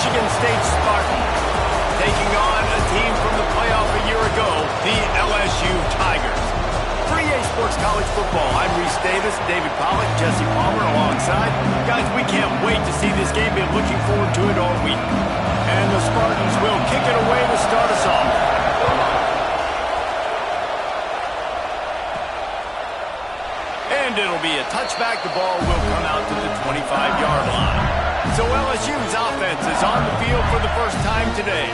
Michigan State Spartans taking on a team from the playoff a year ago, the LSU Tigers. For EA Sports College Football, I'm Reese Davis, David Pollack, Jesse Palmer alongside. Guys, we can't wait to see this game. Been looking forward to it all week. And the Spartans will kick it away to start us off. And it'll be a touchback. The ball will come out to the 25-yard line. So LSU's offense is on the field for the first time today.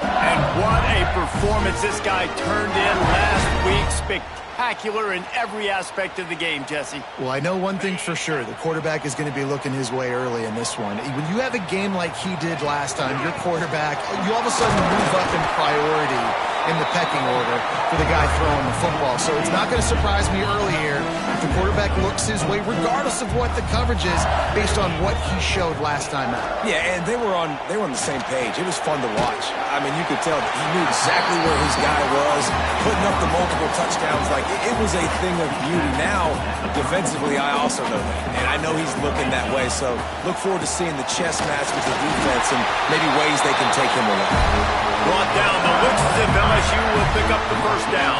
And what a performance this guy turned in last week. Spectacular in every aspect of the game, Jesse. Well, I know one thing for sure. The quarterback is going to be looking his way early in this one. When you have a game like he did last time, your quarterback, you all of a sudden move up in priority in the pecking order for the guy throwing the football. So it's not going to surprise me early here if the quarterback looks his way, regardless of what the coverage is, based on what he showed last time out. Yeah, and they were on the same page. It was fun to watch. I mean, you could tell that he knew exactly where his guy was, putting up the multiple touchdowns. Like, it was a thing of beauty. Now, defensively, I also know that. And I know he's looking that way. So look forward to seeing the chess match with the defense and maybe ways they can take him away. Brought down, but looks as if LSU will pick up the first down.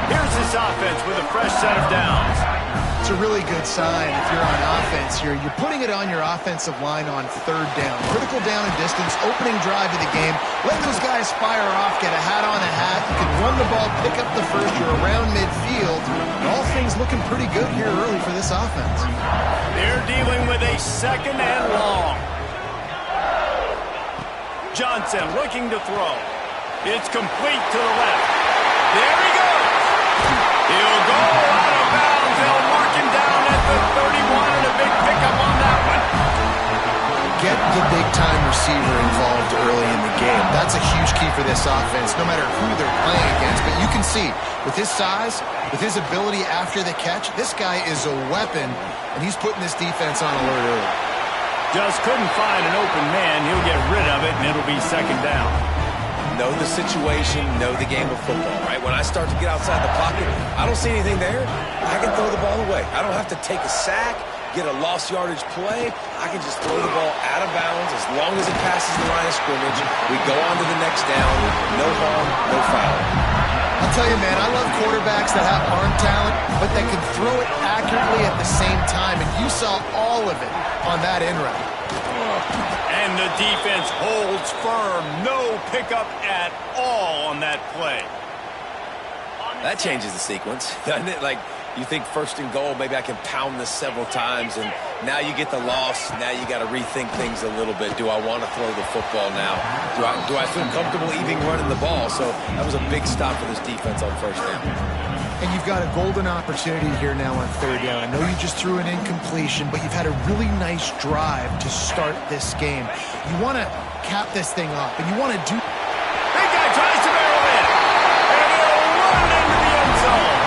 Here's this offense with a fresh set of downs. It's a really good sign if you're on offense here. You're putting it on your offensive line on third down. Critical down and distance, opening drive of the game. Let those guys fire off, get a hat on a hat. You can run the ball, pick up the first. You're around midfield. And all things looking pretty good here early for this offense. They're dealing with a second and long. Johnson looking to throw. It's complete to the left. There he goes. He'll go out of bounds. They'll mark him down at the 31 and a big pickup on that one. Get the big-time receiver involved early in the game. That's a huge key for this offense, no matter who they're playing against. But you can see, with his size, with his ability after the catch, this guy is a weapon, and he's putting this defense on alert early. Just couldn't find an open man. He'll get rid of it, and it'll be second down. Know the situation, know the game of football, right? When I start to get outside the pocket, I don't see anything there. I can throw the ball away. I don't have to take a sack, get a lost yardage play. I can just throw the ball out of bounds as long as it passes the line of scrimmage. We go on to the next down. No harm, no foul. I'll tell you, man, I love quarterbacks that have arm talent, but that can throw it accurately at the same time, and you saw all of it on that in route. And the defense holds firm. No pickup at all on that play. That changes the sequence, doesn't it? Like, you think first and goal, maybe I can pound this several times, and now you get the loss. Now you got to rethink things a little bit. Do I want to throw the football now? Do I feel comfortable even running the ball? So that was a big stop for this defense on first down. And you've got a golden opportunity here now on third down. I know you just threw an incompletion, but you've had a really nice drive to start this game. You want to cap this thing off, and you want to do... Big guy tries to barrel in, and he'll run into the end zone.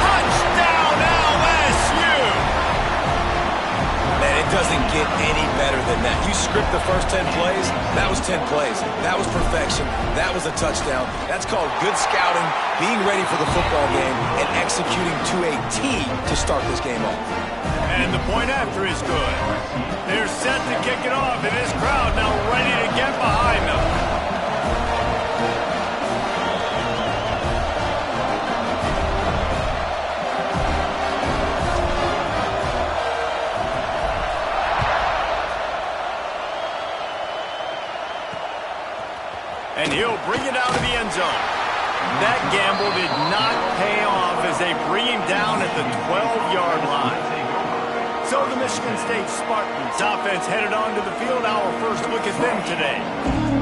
Touchdown, LSU! Man, it doesn't get any better than that. You script the first 10 plays, that was 10 plays. That was perfection. That was a touchdown. That's called good scouting, being ready for the football game, and executing to a T to start this game off. And the point after is good. They're set to kick it off, and this crowd now ready to get behind them. And he'll bring it out of the end zone. That gamble did not pay off as they bring him down at the 12-yard line. So the Michigan State Spartans offense headed onto the field. Our first look at them today.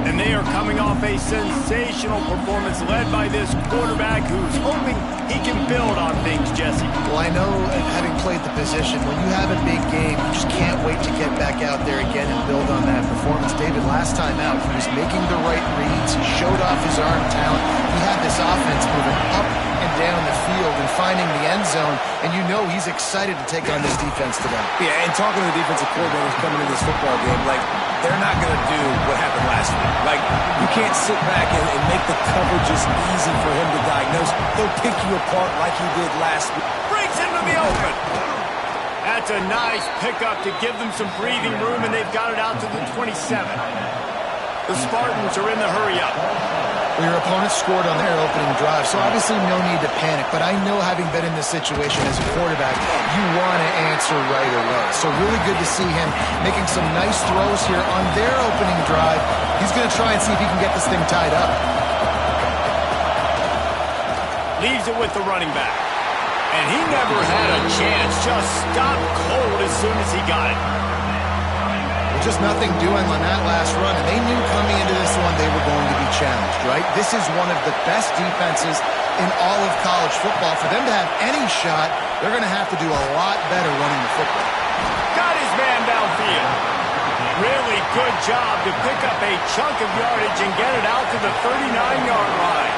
And they are coming off a sensational performance led by this quarterback who's hoping he can build on things, Jesse. Well, I know, having played the position, when you have a big game, you just can't wait to get back out there again and build on that performance. David, last time out, he was making the right reads. He showed off his arm talent. He had this offense moving up and down the field and finding the end zone, and you know he's excited to take on this defense today. Yeah, and talking to the defensive coordinators coming into this football game, like, they're not going to do what happened last week. Like, you can't sit back and make the coverages easy for him to diagnose. He'll pick you apart like he did last week. Breaks into the open. At That's a nice pickup to give them some breathing room, and they've got it out to the 27. The Spartans are in the hurry-up. Well, your opponent scored on their opening drive, so obviously no need to panic. But I know, having been in this situation as a quarterback, you want to answer right away. So really good to see him making some nice throws here on their opening drive. He's going to try and see if he can get this thing tied up. Leaves it with the running back. And he never had a chance. Just stopped cold as soon as he got it. Just nothing doing on that last run, and they knew coming into this one they were going to be challenged, right? This is one of the best defenses in all of college football. For them to have any shot, they're going to have to do a lot better running the football. Got his man downfield. Really good job to pick up a chunk of yardage and get it out to the 39-yard line.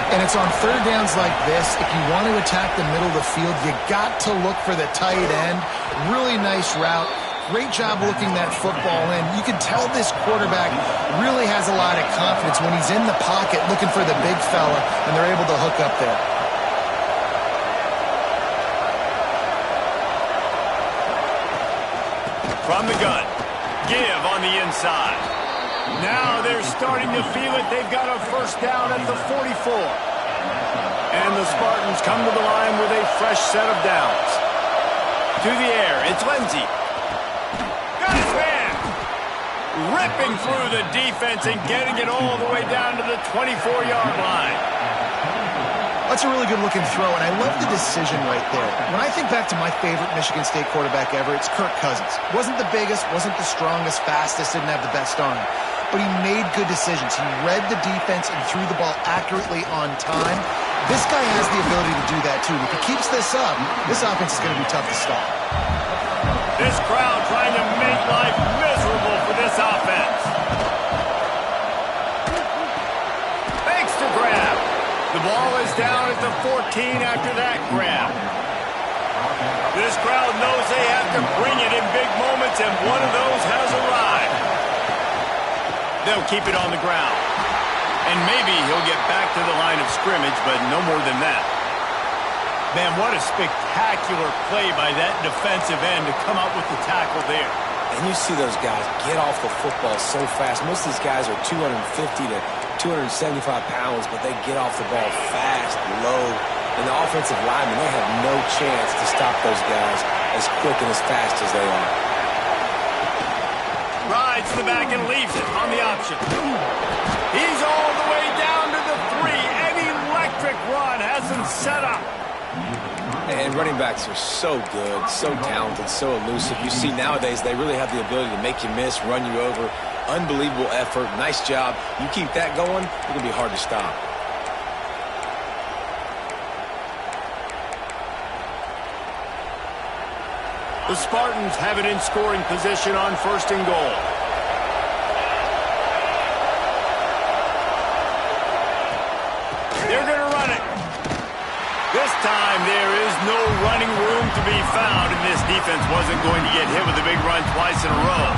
And it's on third downs like this. If you want to attack the middle of the field, you got to look for the tight end. Really nice route. Great job looking that football in. You can tell this quarterback really has a lot of confidence when he's in the pocket looking for the big fella, and they're able to hook up there. From the gun, give on the inside. Now they're starting to feel it. They've got a first down at the 44. And the Spartans come to the line with a fresh set of downs. To the air, it's Lindsey. Ripping through the defense and getting it all the way down to the 24-yard line. That's a really good-looking throw, and I love the decision right there. When I think back to my favorite Michigan State quarterback ever, it's Kirk Cousins. Wasn't the biggest, wasn't the strongest, fastest, didn't have the best arm. But he made good decisions. He read the defense and threw the ball accurately on time. This guy has the ability to do that, too. If he keeps this up, this offense is going to be tough to stop. This crowd trying to make life miserable for this offense. Fakes to grab. The ball is down at the 14 after that grab. This crowd knows they have to bring it in big moments, and one of those has arrived. They'll keep it on the ground. And maybe he'll get back to the line of scrimmage, but no more than that. Man, what a spectacular play by that defensive end to come up with the tackle there. And you see those guys get off the football so fast. Most of these guys are 250 to 275 pounds, but they get off the ball fast, low. And the offensive linemen, they have no chance to stop those guys as quick and as fast as they are. Rides the back and leaves it on the option. He's all the way down to the 3. An electric run has him set up. And running backs are so good, so talented, so elusive. You see nowadays they really have the ability to make you miss, run you over. Unbelievable effort. Nice job. You keep that going, it's going to be hard to stop. The Spartans have it in scoring position on first and goal. They're going to run it. This time there is no running room to be found, and this defense wasn't going to get hit with a big run twice in a row.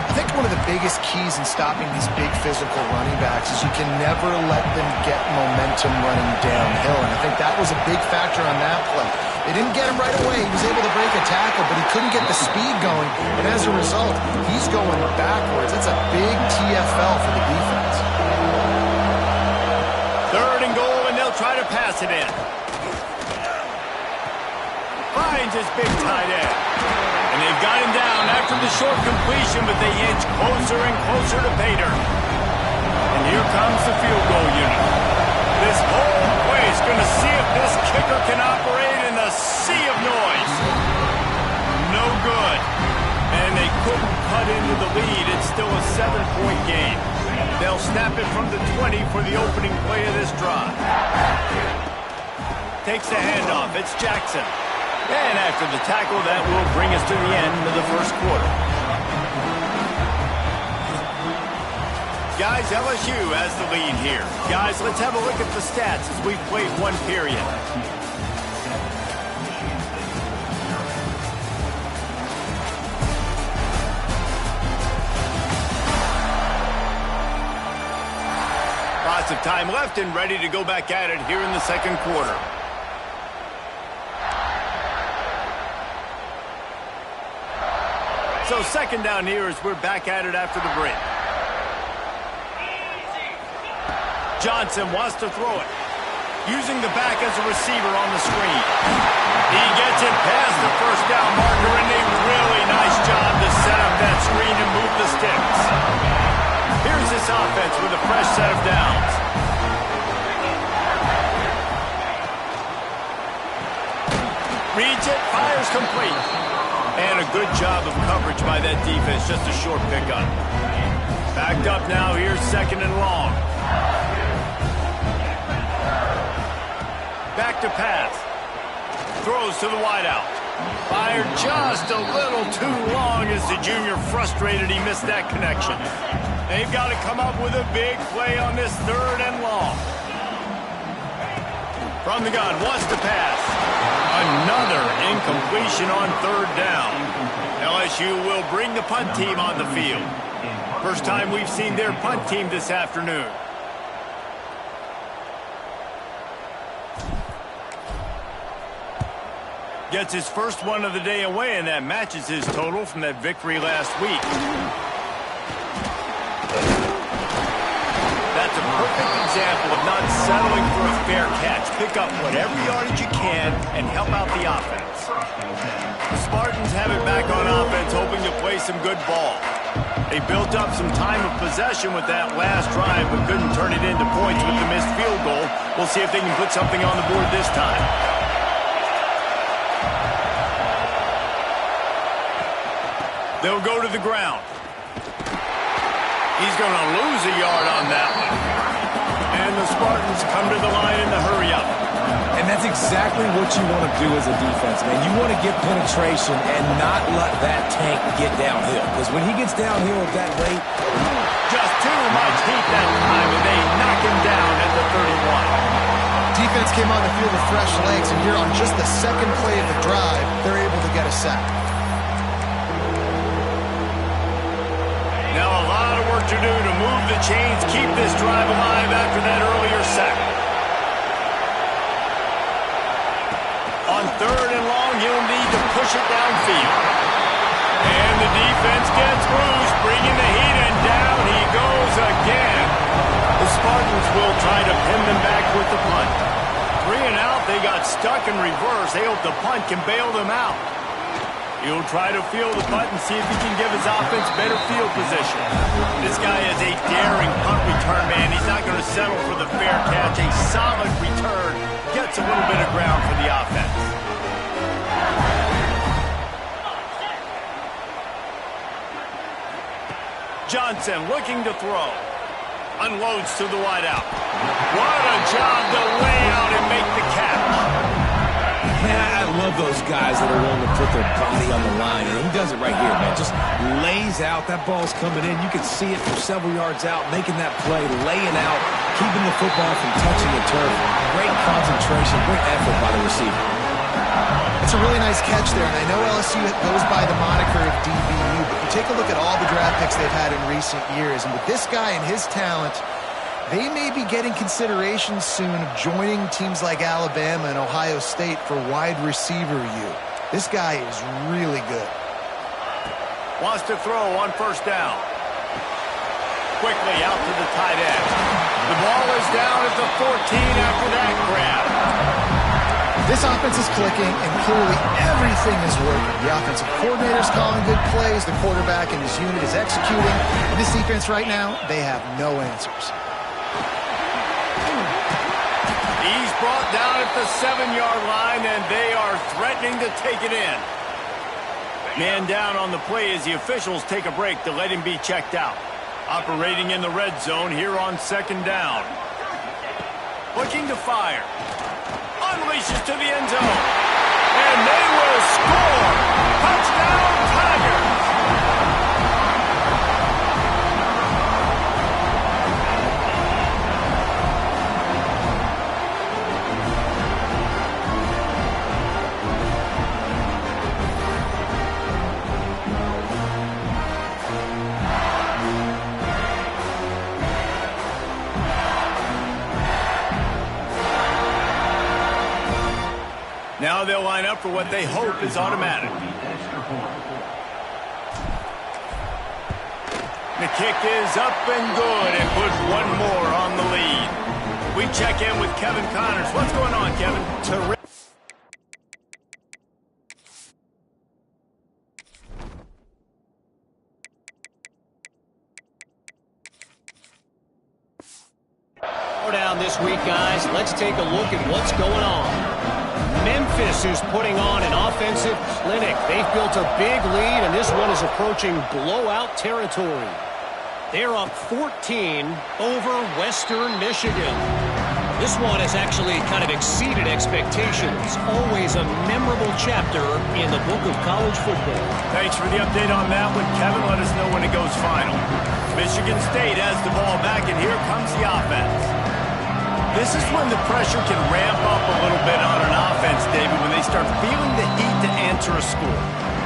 I think one of the biggest keys in stopping these big physical running backs is you can never let them get momentum running downhill, and I think that was a big factor on that play. They didn't get him right away. He was able to break a tackle, but he couldn't get the speed going, and as a result, he's going backwards. That's a big TFL for the defense. Third and goal, and they'll try to pass it in. Finds his big tight end. And they've got him down after the short completion, but they inch closer and closer to pay dirt. And here comes the field goal unit. This whole place going to see if this kicker can operate in the sea of noise. No good. And they couldn't cut into the lead. It's still a 7-point game. They'll snap it from the 20 for the opening play of this drive. Takes the handoff. It's Jackson. And after the tackle, that will bring us to the end of the first quarter. Guys, LSU has the lead here. Guys, let's have a look at the stats as we've played one period. Lots of time left and ready to go back at it here in the second quarter. So second down here as we're back at it after the break. Johnson wants to throw it. Using the back as a receiver on the screen. He gets it past the first down marker, and a really nice job to set up that screen and move the sticks. Here's this offense with a fresh set of downs. Reads it, fires complete. And a good job of coverage by that defense, just a short pickup. Backed up now, here's second and long. Back to pass. Throws to the wideout. Fired just a little too long as the junior frustrated he missed that connection. They've got to come up with a big play on this third and long. From the gun, wants to pass. Another incompletion on third down. LSU will bring the punt team on the field. First time we've seen their punt team this afternoon. Gets his first one of the day away, and that matches his total from that victory last week. That's a perfect example of not settling for a fair catch. Pick up whatever yardage you can and help out the offense. The Spartans have it back on offense, hoping to play some good ball. They built up some time of possession with that last drive, but couldn't turn it into points with the missed field goal. We'll see if they can put something on the board this time. They'll go to the ground. He's going to lose a yard on that one. And the Spartans come to the line in the hurry-up. And that's exactly what you want to do as a defense, man. You want to get penetration and not let that tank get downhill. Because when he gets downhill at that rate... Just too much heat that time, and they knock him down at the 31. Defense came on the field with fresh legs, and here on just the second play of the drive, they're able to get a sack. Now a lot of work to do to move the chains, keep this drive alive after that earlier sack. On third and long, he'll need to push it downfield. And the defense gets bruised, bringing the heat, and down he goes again. The Spartans will try to pin them back with the punt. 3 and out, they got stuck in reverse. They hope the punt can bail them out. He'll try to field the punt and see if he can give his offense better field position. This guy is a daring punt return man. He's not going to settle for the fair catch. A solid return gets a little bit of ground for the offense. Johnson looking to throw. Unloads to the wideout. What a job to lay out and make the catch. Man, I love those guys that are willing to put their body on the line. And he does it right here, man. Just lays out. That ball's coming in. You can see it from several yards out, making that play, laying out, keeping the football from touching the turf. Great concentration, great effort by the receiver. It's a really nice catch there, and I know LSU goes by the moniker of DBU, but you take a look at all the draft picks they've had in recent years, and with this guy and his talent, they may be getting consideration soon of joining teams like Alabama and Ohio State for wide receiver U. This guy is really good. Wants to throw on first down. Quickly out to the tight end. The ball is down at the 14 after that grab. This offense is clicking, and clearly everything is working. The offensive coordinator's calling good plays. The quarterback and his unit is executing. And this defense right now, they have no answers. He's brought down at the 7-yard line, and they are threatening to take it in. Man down on the play as the officials take a break to let him be checked out. Operating in the red zone here on second down. Looking to fire. Unleashes to the end zone. And they will score. Touchdown, Tigers. Now they'll line up for what they hope is automatic. The kick is up and good and put one more on the lead. We check in with Kevin Connors. What's going on, Kevin? Terrific. Down this week, guys. Let's take a look at what's going on. Memphis is putting on an offensive clinic. They've built a big lead, and this one is approaching blowout territory. They're up 14 over Western Michigan. This one has actually kind of exceeded expectations. Always a memorable chapter in the book of college football. Thanks for the update on that one, Kevin. Let us know when it goes final. Michigan State has the ball back, and here comes the offense. This is when the pressure can ramp up a little bit on an offense, David, when they start feeling the heat to answer a score.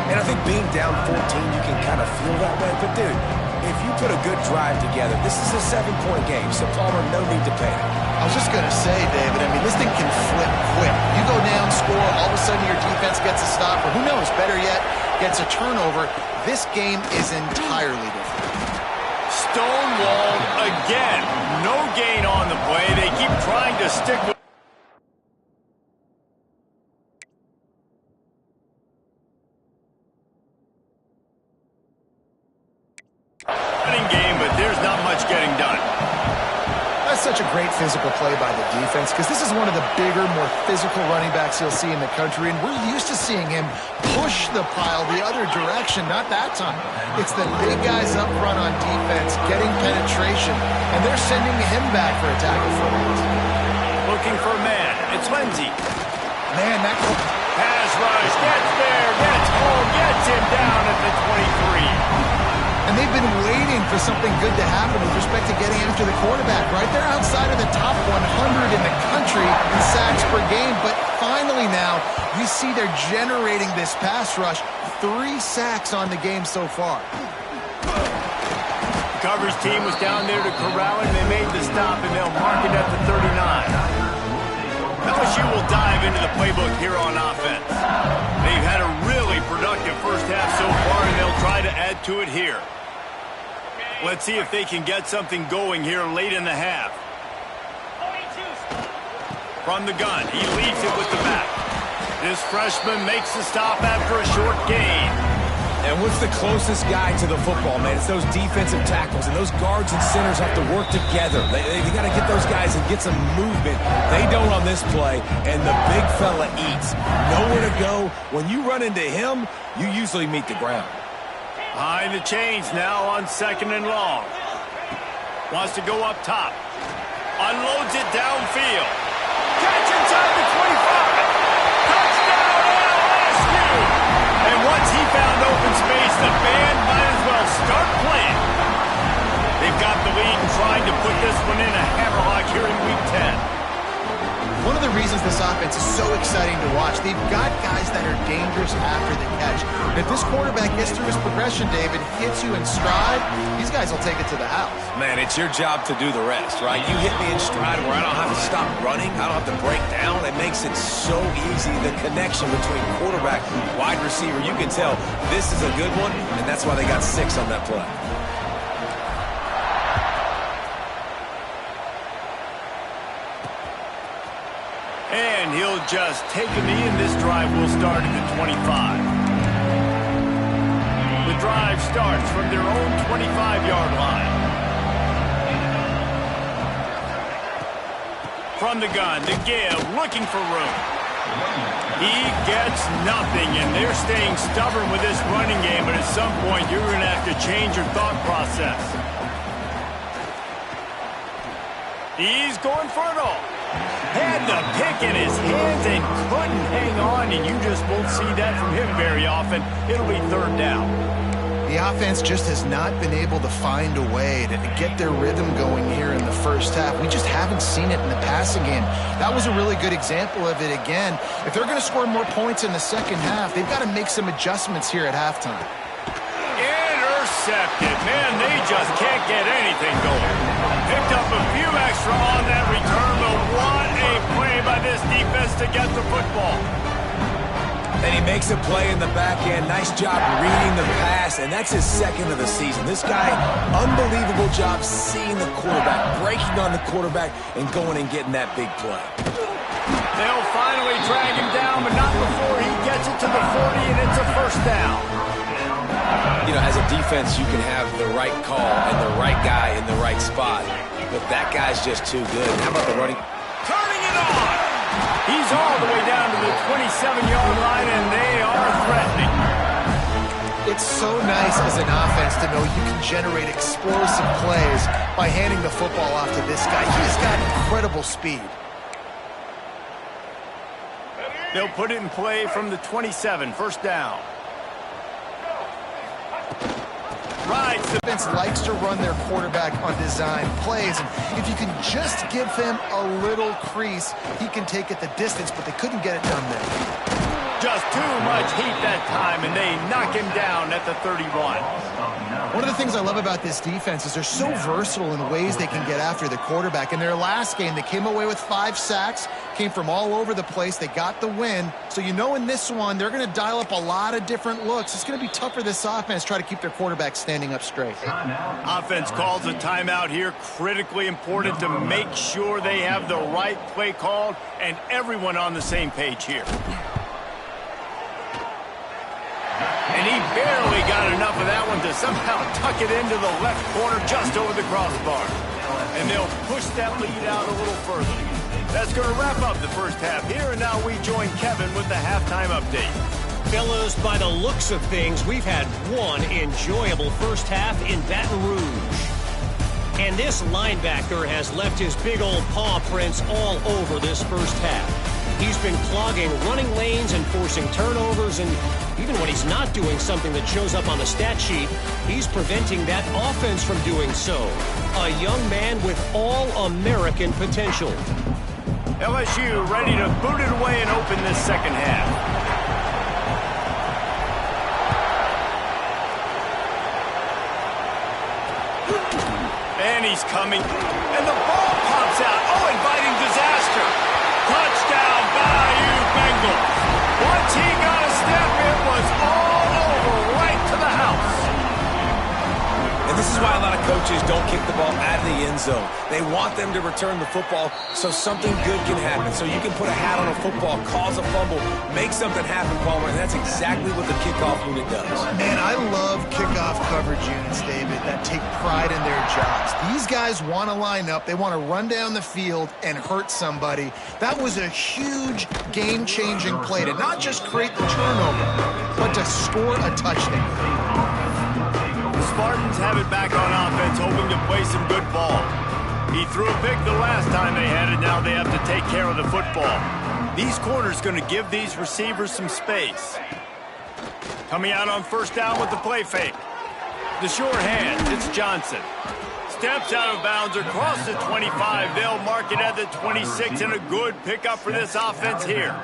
And I think being down 14, you can kind of feel that way. But, dude, if you put a good drive together, this is a 7-point game, so Palmer, no need to panic. I was just going to say, David, I mean, this thing can flip quick. You go down, score, all of a sudden your defense gets a stop, or who knows, better yet, gets a turnover. This game is entirely different. Stonewalled again. No gain on the play. They keep trying to stick with running game, but there's not much getting done. That's such a great physical play by the defense because this is one of the bigger, more physical running backs you'll see in the country, and we're used to seeing him push the pile the other direction. Not that time. It's the big guys up front on defense getting penetration, and they're sending him back for a tackle for it. Looking for a man. It's Lindsey. Man, that pass rush. Gets there. Gets home. Gets him down at the 23. And they've been waiting for something good to happen with respect to getting after the quarterback, right? They're outside of the top 100 in the country in sacks per game, but finally now we see they're generating this pass rush. 3 sacks on the game so far. The coverage team was down there to corral him. They made the stop, and they'll mark it at the 39. LSU will dive into the playbook here on offense. They've had a really productive first half so far, and they'll try to add to it here. Let's see if they can get something going here late in the half. From the gun, he leads it with the back. This freshman makes the stop after a short gain. And what's the closest guy to the football, man? It's those defensive tackles, and those guards and centers have to work together. They got to get those guys and get some movement. They don't on this play, and the big fella eats. Nowhere to go. When you run into him, you usually meet the ground. Behind the chains now on 2nd and long. Wants to go up top. Unloads it downfield. Catch inside the 25. Touchdown LSU. And once he found open space, the band might as well start playing. They've got the lead and trying to put this one in a hammerlock here in Week 10. One of the reasons this offense is so exciting to watch, they've got guys that are dangerous after the catch. And if this quarterback gets through his progression, David, hits you in stride, these guys will take it to the house. Man, it's your job to do the rest, right? You hit me in stride where I don't have to stop running. I don't have to break down. It makes it so easy, the connection between quarterback and wide receiver. You can tell this is a good one, and that's why they got 6 on that play. And he'll just take a knee, and this drive will start at the 25. The drive starts from their own 25-yard line. From the gun, the give, looking for room. He gets nothing, and they're staying stubborn with this running game, but at some point you're going to have to change your thought process. He's going for it all. Had the pick in his hands and couldn't hang on, and you just won't see that from him very often. It'll be 3rd down. The offense just has not been able to find a way to get their rhythm going here in the first half. We just haven't seen it in the passing game. That was a really good example of it again. If they're going to score more points in the second half, they've got to make some adjustments here at halftime. Intercepted. Man, they just can't get anything going. Picked up a few extra on that return, but what a play by this defense to get the football. And he makes a play in the back end. Nice job reading the pass, and that's his second of the season. This guy, unbelievable job seeing the quarterback, breaking on the quarterback, and going and getting that big play. They'll finally drag him down, but not before he gets it to the 40, and it's a first down. You know, as a defense, you can have the right call and the right guy in the right spot, but that guy's just too good. How about the running? Turning it on! He's all the way down to the 27-yard line, and they are threatening. It's so nice as an offense to know you can generate explosive plays by handing the football off to this guy. He's got incredible speed. They'll put it in play from the 27, first down. Right. The defense likes to run their quarterback on design plays, and if you can just give him a little crease, he can take it the distance, but they couldn't get it done there. Just too much heat that time, and they knock him down at the 31. One of the things I love about this defense is they're so versatile in ways they can get after the quarterback. In their last game, they came away with 5 sacks, came from all over the place. They got the win. So you know in this one, they're going to dial up a lot of different looks. It's going to be tough for this offense to try to keep their quarterback standing up straight. Offense calls a timeout here. Critically important to make sure they have the right play called and everyone on the same page here. And he barely got enough of that one to somehow tuck it into the left corner just over the crossbar. And they'll push that lead out a little further. That's going to wrap up the first half here, and now we join Kevin with the halftime update. Fellas, by the looks of things, we've had one enjoyable first half in Baton Rouge. And this linebacker has left his big old paw prints all over this first half. He's been clogging running lanes and forcing turnovers, and even when he's not doing something that shows up on the stat sheet, he's preventing that offense from doing so. A young man with all-American potential. LSU ready to boot it away and open this second half. And he's coming, and the ball pops out. Oh, inviting disaster. Touchdown, Bayou Bengals. Once he got a step, it was all over, right to the house. And this is why a lot of coaches don't kick the ball out of the end zone. They want them to return the football so something good can happen. So you can put a hat on a football, cause a fumble, make something happen, Palmer, and that's exactly what the kickoff unit does. Man, I love kickoff coverage units, David, that take pride in their jobs. These guys want to line up. They want to run down the field and hurt somebody. That was a huge game-changing play to not just create the turnover, but to score a touchdown. The Spartans have it back on offense, hoping to play some good ball. He threw a pick the last time they had it. Now they have to take care of the football. These corners going to give these receivers some space. Coming out on first down with the play fake. The sure hand, it's Johnson. Steps out of bounds across the 25. They'll mark it at the 26, and a good pickup for this offense here.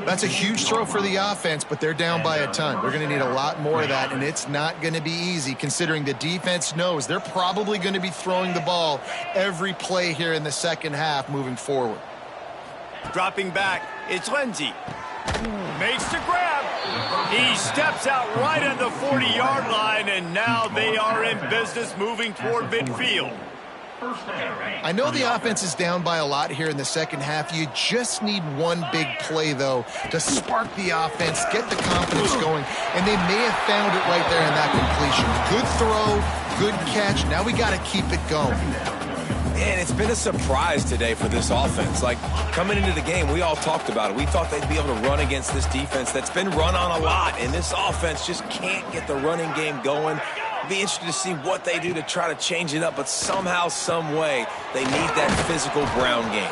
That's a huge throw for the offense, but they're down by a ton. They're going to need a lot more of that, and it's not going to be easy considering the defense knows they're probably going to be throwing the ball every play here in the second half moving forward. Dropping back, it's Lindsey. Makes the grab. He steps out right at the 40-yard line, and now they are in business moving toward midfield. I know the offense is down by a lot here in the second half. You just need one big play, though, to spark the offense, get the confidence going, and they may have found it right there in that completion. Good throw, good catch. Now we got to keep it going. And it's been a surprise today for this offense. Like, coming into the game, we all talked about it. We thought they'd be able to run against this defense that's been run on a lot, and this offense just can't get the running game going. Be interested to see what they do to try to change it up, but somehow, some way, they need that physical ground game.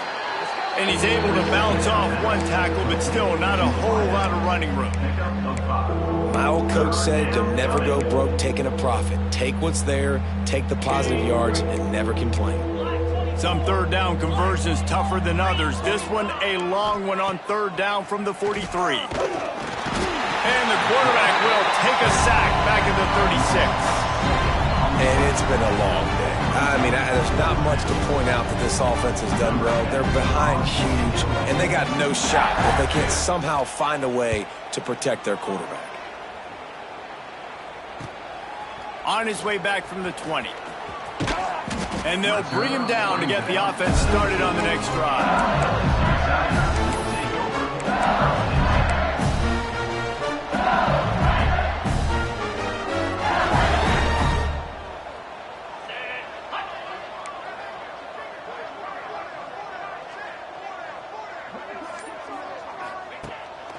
And he's able to bounce off one tackle, but still not a whole lot of running room. My old coach said to never go broke taking a profit. Take what's there, take the positive yards, and never complain. Some third down conversions tougher than others. This one a long one on third down from the 43. And the quarterback will take a sack back at the 36. And it's been a long day. I mean, the there's not much to point out that this offense has done well. They're behind huge, and they got no shot if they can't somehow find a way to protect their quarterback. On his way back from the 20. And they'll bring him down to get the offense started on the next drive.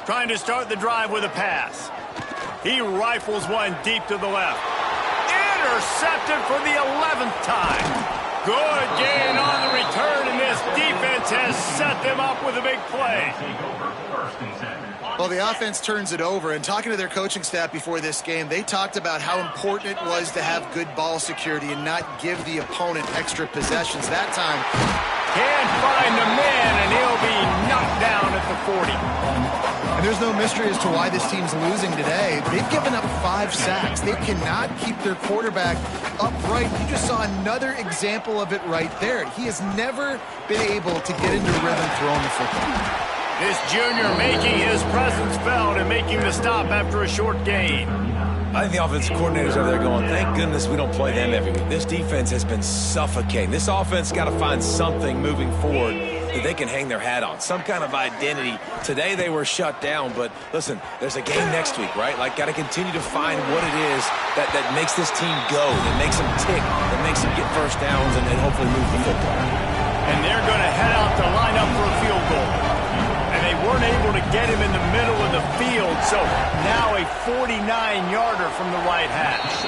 Trying to start the drive with a pass. He rifles one deep to the left. Intercepted for the 11th time. Good gain on the return, and this defense has set them up with a big play. Well, the offense turns it over, and talking to their coaching staff before this game, they talked about how important it was to have good ball security and not give the opponent extra possessions. That time, can't find the man, and he'll be knocked down at the 40. And there's no mystery as to why this team's losing today. They've given up 5 sacks. They cannot keep their quarterback upright. You just saw another example of it right there. He has never been able to get into rhythm throwing the football. This junior making his presence felt and making the stop after a short gain. I think the offensive coordinators over there going, thank goodness we don't play them every week. This defense has been suffocating. This offense got to find something moving forward that they can hang their hat on, some kind of identity. Today they were shut down, but listen, there's a game next week, right? Like, got to continue to find what it is that makes this team go, that makes them tick, that makes them get first downs and hopefully move the football. And they're going to head out to line up for a field goal. And they weren't able to get him in the middle of the field, so now a 49-yarder from the right hash.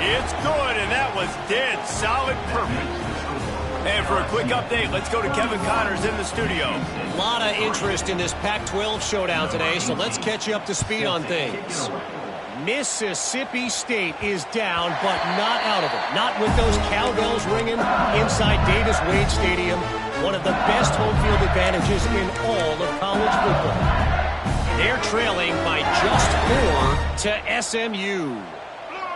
It's good, and that was dead solid perfect. And for a quick update, let's go to Kevin Connors in the studio. A lot of interest in this Pac-12 showdown today, so let's catch you up to speed on things. Mississippi State is down, but not out of it. Not with those cowbells ringing inside Davis-Wade Stadium, one of the best home field advantages in all of college football. They're trailing by just 4 to SMU.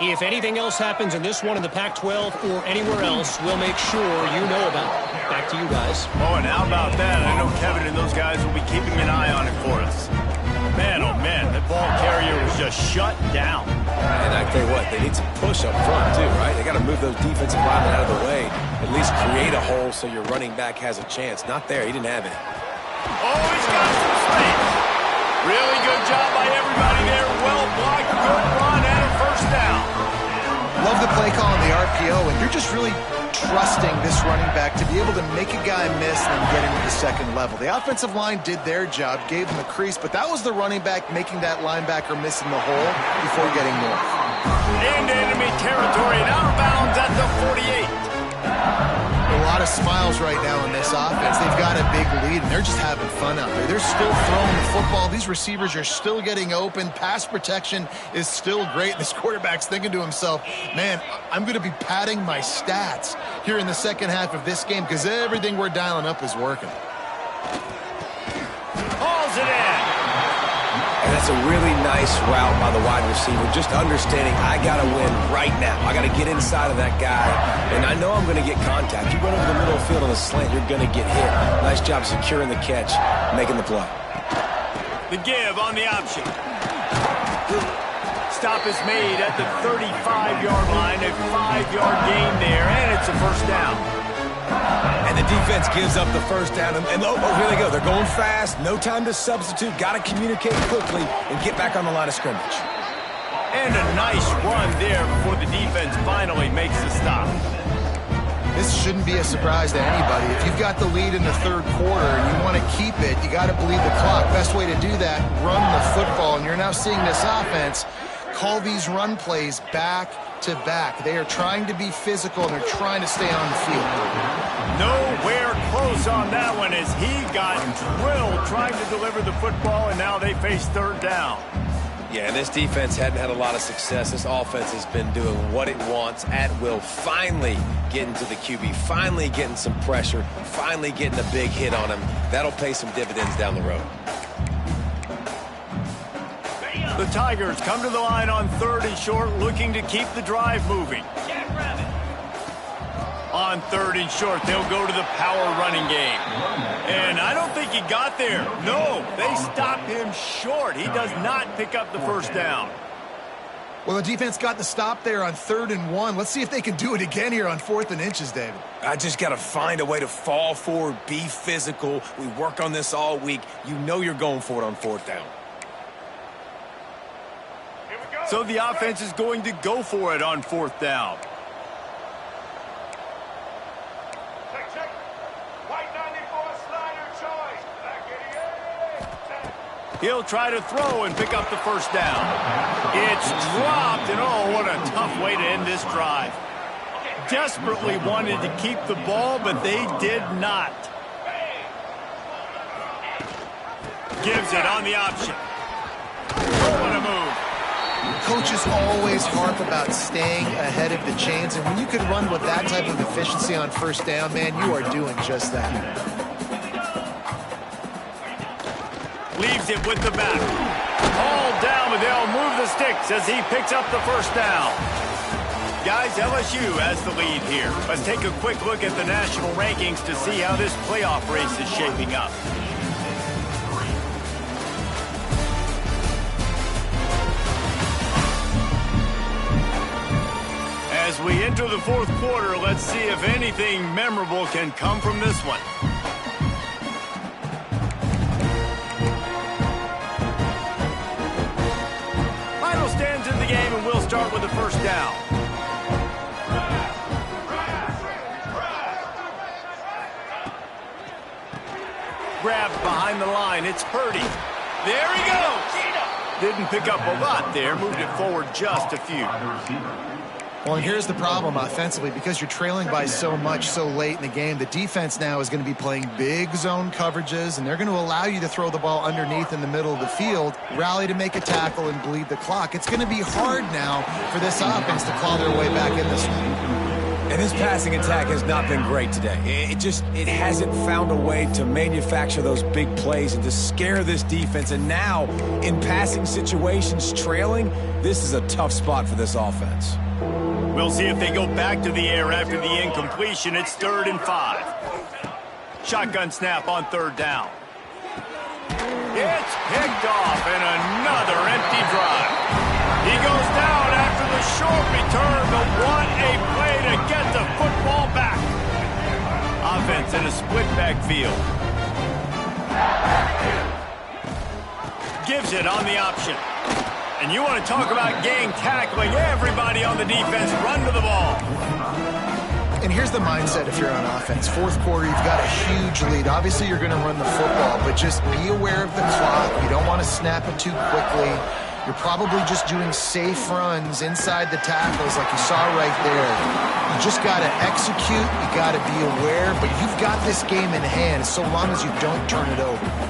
If anything else happens in this one in the Pac-12 or anywhere else, we'll make sure you know about it. Back to you guys. Oh, and how about that? I know Kevin and those guys will be keeping an eye on it for us. Man, oh man, that ball carrier was just shut down. And I tell you what, they need some push up front too, right? They got to move those defensive linemen out of the way. At least create a hole so your running back has a chance. Not there. He didn't have any. Oh, he's got some space. Really good job by everybody there. Well blocked, good run, and a first down. Love the play call on the RPO, and you're just really trusting this running back to be able to make a guy miss and then get into the second level. The offensive line did their job, gave him a crease, but that was the running back making that linebacker miss in the hole before getting north. Into enemy territory and out of bounds at the 48. A lot of smiles right now in this offense. They've got a big lead, and they're just having fun out there. They're still throwing the football. These receivers are still getting open. Pass protection is still great. This quarterback's thinking to himself, man, I'm going to be padding my stats here in the second half of this game because everything we're dialing up is working. Hauls it in. And that's a really nice route by the wide receiver, just understanding I got to win right now. I got to get inside of that guy, and I know I'm going to get contact. You run over the middle of the field on a slant, you're going to get hit. Nice job securing the catch, making the play. The give on the option. Stop is made at the 35-yard line, a 5-yard gain there, and it's a first down. And the defense gives up the first down. And oh, here they go. They're going fast. No time to substitute. Got to communicate quickly and get back on the line of scrimmage. And a nice run there before the defense finally makes the stop. This shouldn't be a surprise to anybody. If you've got the lead in the third quarter and you want to keep it, you got to bleed the clock. Best way to do that, run the football. And you're now seeing this offense call these run plays back to back. They are trying to be physical, and they're trying to stay on the field. Nowhere close on that one as he got drilled trying to deliver the football, and now they face third down. Yeah, and this defense hadn't had a lot of success. This offense has been doing what it wants at will. Finally getting to the QB, finally getting some pressure, finally getting a big hit on him. That'll pay some dividends down the road. The Tigers come to the line on 3rd and short, looking to keep the drive moving. On on 3rd and short. They'll go to the power running game. And I don't think he got there. No, they stop him short. He does not pick up the first down. Well, the defense got the stop there on 3rd and 1. Let's see if they can do it again here on 4th and inches, David. I just got to find a way to fall forward, be physical. We work on this all week. You know you're going for it on 4th down. So the offense is going to go for it on 4th down. He'll try to throw and pick up the first down. It's dropped, and oh, what a tough way to end this drive. Desperately wanted to keep the ball, but they did not. Gives it on the option. Oh, what a move. Coaches always harp about staying ahead of the chains, and when you can run with that type of efficiency on 1st down, man, you are doing just that. Leaves it with the back. Hauled down, but they'll move the sticks as he picks up the first down. Guys, LSU has the lead here. Let's take a quick look at the national rankings to see how this playoff race is shaping up. As we enter the 4th quarter, let's see if anything memorable can come from this one. Stands in the game, and we'll start with the first down. Grabbed behind the line. It's Purdy. There he goes. Didn't pick up a lot there. Moved it forward just a few. Well, and here's the problem offensively. Because you're trailing by so much so late in the game, the defense now is going to be playing big zone coverages, and they're going to allow you to throw the ball underneath in the middle of the field, rally to make a tackle, and bleed the clock. It's going to be hard now for this offense to claw their way back in this one. And this passing attack has not been great today. It hasn't found a way to manufacture those big plays and to scare this defense. And now, in passing situations, trailing, this is a tough spot for this offense. We'll see if they go back to the air after the incompletion. It's 3rd and 5. Shotgun snap on 3rd down. It's picked off, and another empty drive. He goes down after the short return, but what a play to get the football back. Offense in a split backfield. Gives it on the option. And you want to talk about gang tackling. Everybody on the defense run to the ball. And here's the mindset if you're on offense. 4th quarter, you've got a huge lead. Obviously, you're going to run the football, but just be aware of the clock. You don't want to snap it too quickly. You're probably just doing safe runs inside the tackles like you saw right there. You just got to execute. You got to be aware, but you've got this game in hand so long as you don't turn it over.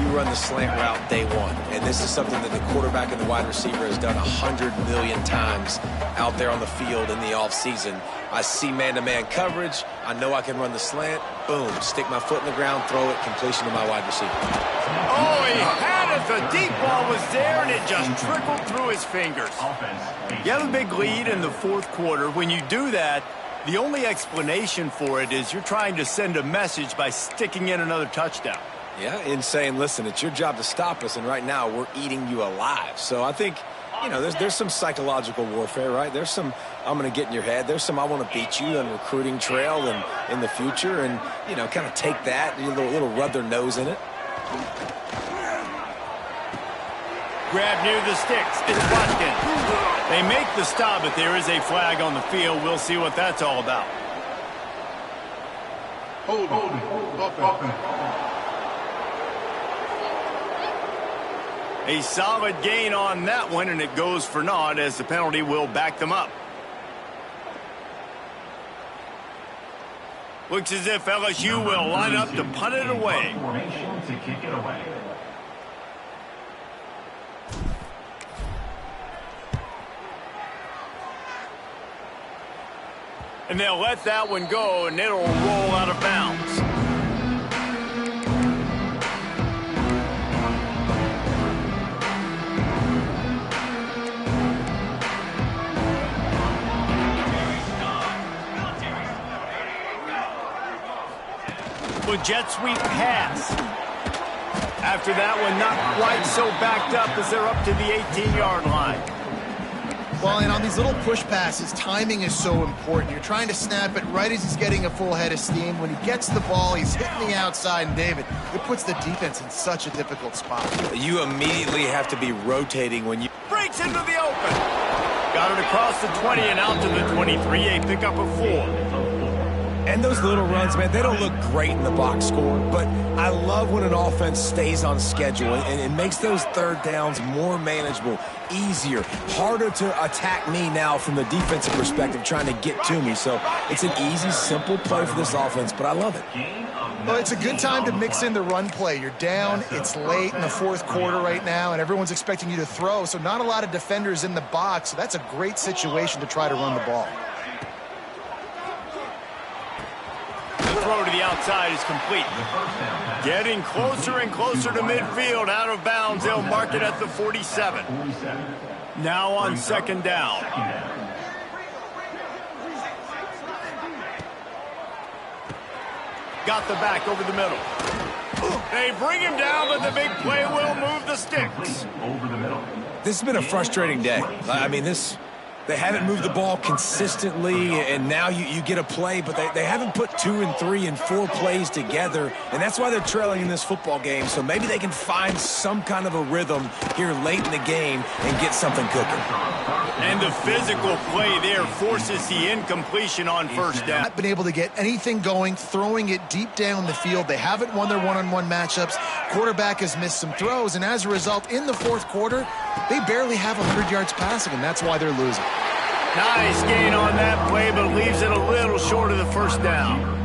You run the slant route day one, and this is something that the quarterback and the wide receiver has done 100 million times out there on the field in the offseason. I see man-to-man coverage. I know I can run the slant. Boom, stick my foot in the ground, throw it, completion to my wide receiver. Oh, he had it. The deep ball was there, and it just trickled through his fingers. You have a big lead in the 4th quarter. When you do that, the only explanation for it is you're trying to send a message by sticking in another touchdown. Yeah, in saying, listen, it's your job to stop us, and right now we're eating you alive. So I think, you know, there's some psychological warfare, right? There's some, I'm going to get in your head. There's some, I want to beat you on recruiting trail and in the future, and, you know, kind of take that, a little rub their nose in it. Grab near the sticks. It's Watkins. They make the stop, but there is a flag on the field. We'll see what that's all about. A solid gain on that one, and it goes for naught as the penalty will back them up. Looks as if LSU will line up to punt it away. And they'll let that one go, and it'll roll out of bounds. A jet sweep pass. After that one, not quite so backed up as they're up to the 18-yard line. Well, and on these little push passes, timing is so important. You're trying to snap it right as he's getting a full head of steam. When he gets the ball, he's hitting the outside, and David, it puts the defense in such a difficult spot. You immediately have to be rotating when you... Breaks into the open. Got it across the 20 and out to the 23. A pickup of 4. And those little runs, man, they don't look great in the box score, but I love when an offense stays on schedule, and it makes those third downs more manageable, easier, harder to attack me now from the defensive perspective trying to get to me. So it's an easy, simple play for this offense, but I love it. Well, it's a good time to mix in the run play. You're down, it's late in the fourth quarter right now, and everyone's expecting you to throw, so not a lot of defenders in the box, so that's a great situation to try to run the ball. Throw to the outside is complete. Getting closer and closer to midfield. Out of bounds. They'll mark it at the 47. Now on second down. Got the back over the middle. They bring him down, but the big play will move the sticks. This has been a frustrating day. I mean, they haven't moved the ball consistently, and now you get a play, but they haven't put 2 and 3 and 4 plays together, and that's why they're trailing in this football game. So maybe they can find some kind of a rhythm here late in the game and get something cooking. And the physical play there forces the incompletion on first down. Not been able to get anything going, throwing it deep down the field. They haven't won their one-on-one matchups. Quarterback has missed some throws, and as a result, in the fourth quarter, they barely have 100 yards passing, and that's why they're losing. Nice gain on that play, but leaves it a little short of the first down.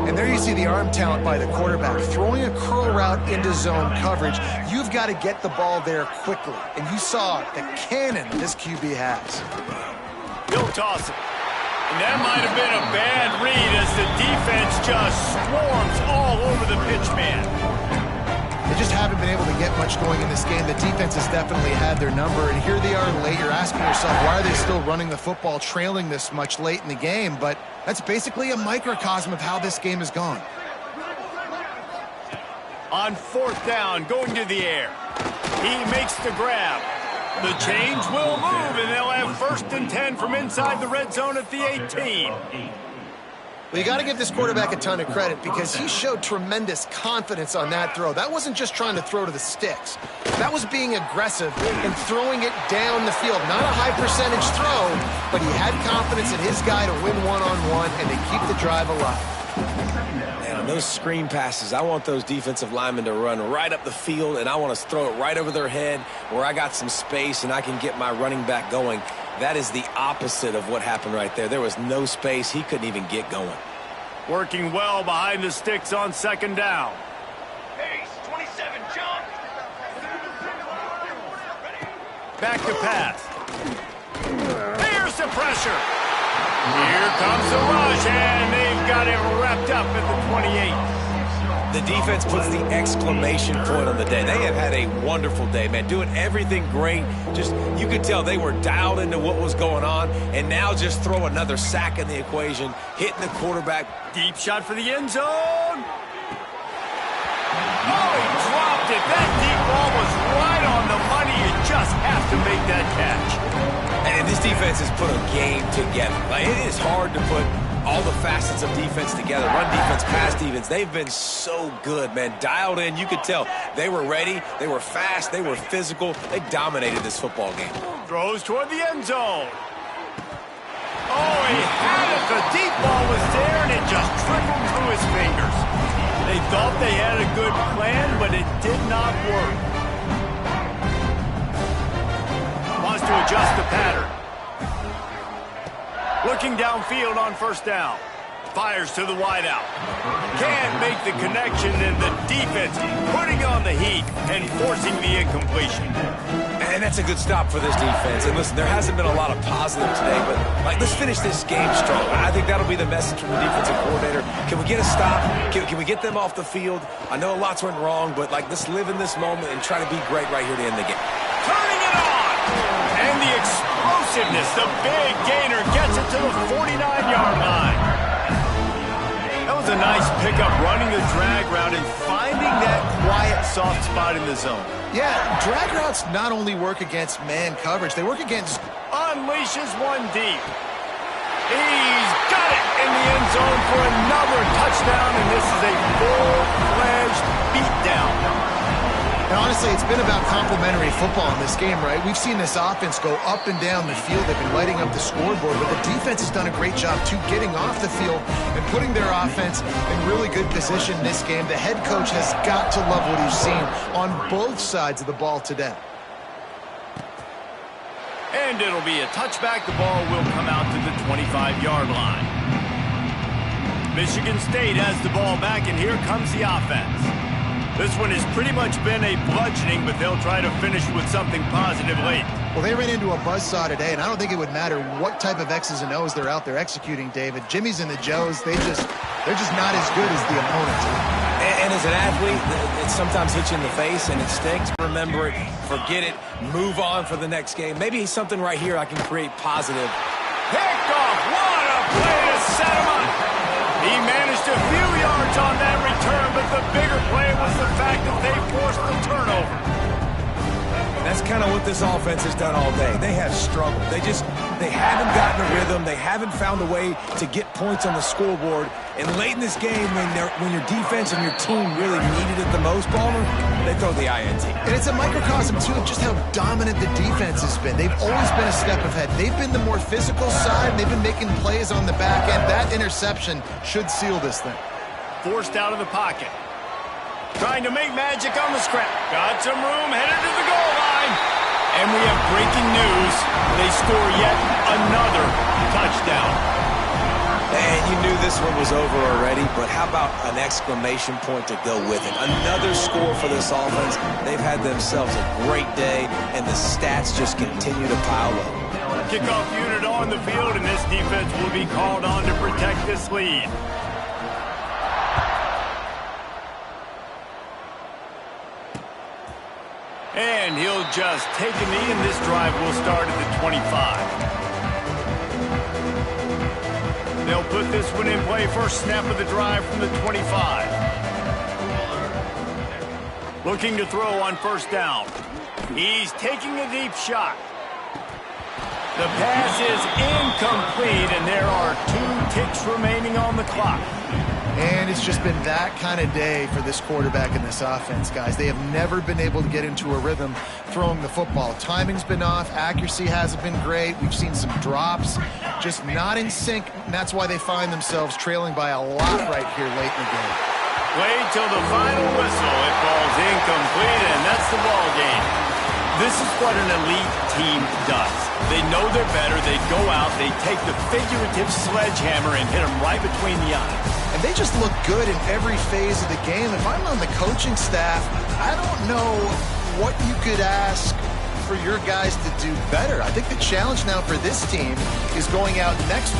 And there you see the arm talent by the quarterback. Throwing a curl route into zone coverage, you've got to get the ball there quickly. And you saw the cannon this QB has. He'll toss it. And that might have been a bad read as the defense just swarms all over the pitch man. They just haven't been able to get much going in this game. The defense has definitely had their number, and here they are late. You're asking yourself, why are they still running the football, trailing this much late in the game? But that's basically a microcosm of how this game has gone. On fourth down, going to the air. He makes the grab. The change will move, and they'll have first and 10 from inside the red zone at the 18. Well, you got to give this quarterback a ton of credit because he showed tremendous confidence on that throw. That wasn't just trying to throw to the sticks. That was being aggressive and throwing it down the field. Not a high percentage throw, but he had confidence in his guy to win one-on-one and to keep the drive alive. Man, on those screen passes, I want those defensive linemen to run right up the field, and I want to throw it right over their head where I got some space and I can get my running back going. That is the opposite of what happened right there. There was no space. He couldn't even get going. Working well behind the sticks on second down. Pace, 27, jump. Back to pass. Here's the pressure. Here comes the rush, and they've got it wrapped up at the 28. The defense puts the exclamation point on the day. They have had a wonderful day, man, doing everything great. Just, you could tell they were dialed into what was going on, and now just throw another sack in the equation, hitting the quarterback. Deep shot for the end zone. Oh, he dropped it. That deep ball was right on the money. You just have to make that catch. And this defense has put a game together. Like, it is hard to put all the facets of defense together. Run defense, pass defense. They've been so good, man. Dialed in. You could tell they were ready. They were fast. They were physical. They dominated this football game. Throws toward the end zone. Oh, he had it. The deep ball was there, and it just trickled through his fingers. They thought they had a good plan, but it did not work. Wants to adjust the pattern. Looking downfield on first down. Fires to the wideout. Can't make the connection, and the defense putting on the heat and forcing the incompletion. And that's a good stop for this defense. And listen, there hasn't been a lot of positive today, but let's finish this game strong. I think that'll be the message from the defensive coordinator. Can we get a stop? Can we get them off the field? I know lots went wrong, but let's live in this moment and try to be great right here to end the game. Turning it on! And the explosiveness, the big gainer gets it to the 49-yard line. That was a nice pick up running the drag route and finding that quiet, soft spot in the zone. Yeah, drag routes not only work against man coverage, they work against... Unleashes one deep. He's got it in the end zone for another touchdown, and this is a full-fledged beatdown. And honestly, it's been about complementary football in this game, right? We've seen this offense go up and down the field. They've been lighting up the scoreboard, but the defense has done a great job, too, getting off the field and putting their offense in really good position in this game. The head coach has got to love what he's seen on both sides of the ball today. And it'll be a touchback. The ball will come out to the 25-yard line. Michigan State has the ball back, and here comes the offense. This one has pretty much been a bludgeoning, but they'll try to finish with something positive late. Well, they ran into a buzzsaw today, and I don't think it would matter what type of X's and O's they're out there executing, David. Jimmy's and the Joes, they're just not as good as the opponent. And as an athlete, it sometimes hits you in the face and it stinks. Remember it, forget it, move on for the next game. Maybe something right here I can create positive. Picked off, what a play to set him up. He managed a few yards on that return, but the bigger play was the fact that they forced the turnover. That's kind of what this offense has done all day. They have struggled. They haven't gotten a rhythm. They haven't found a way to get points on the scoreboard. And late in this game, when your defense and your team really needed it the most, Palmer, they throw the INT. And it's a microcosm, too, of just how dominant the defense has been. They've always been a step ahead. They've been the more physical side, and they've been making plays on the back end. That interception should seal this thing. Forced out of the pocket. Trying to make magic on the scrap. Got some room, headed to the goal line. And we have breaking news. They score yet another touchdown. And you knew this one was over already, but how about an exclamation point to go with it? Another score for this offense. They've had themselves a great day, and the stats just continue to pile up. Kickoff unit on the field, and this defense will be called on to protect this lead. And he'll just take a knee, and this drive will start at the 25. They'll put this one in play. First snap of the drive from the 25. Looking to throw on first down. He's taking a deep shot. The pass is incomplete, and there are 2 ticks remaining on the clock. And it's just been that kind of day for this quarterback and this offense, guys. They have never been able to get into a rhythm throwing the football. Timing's been off. Accuracy hasn't been great. We've seen some drops, just not in sync. And that's why they find themselves trailing by a lot right here late in the game. Wait till the final whistle. It falls incomplete, and that's the ball game. This is what an elite team does. They know they're better. They go out. They take the figurative sledgehammer and hit them right between the eyes. And they just look good in every phase of the game. If I'm on the coaching staff, I don't know what you could ask for your guys to do better. I think the challenge now for this team is going out next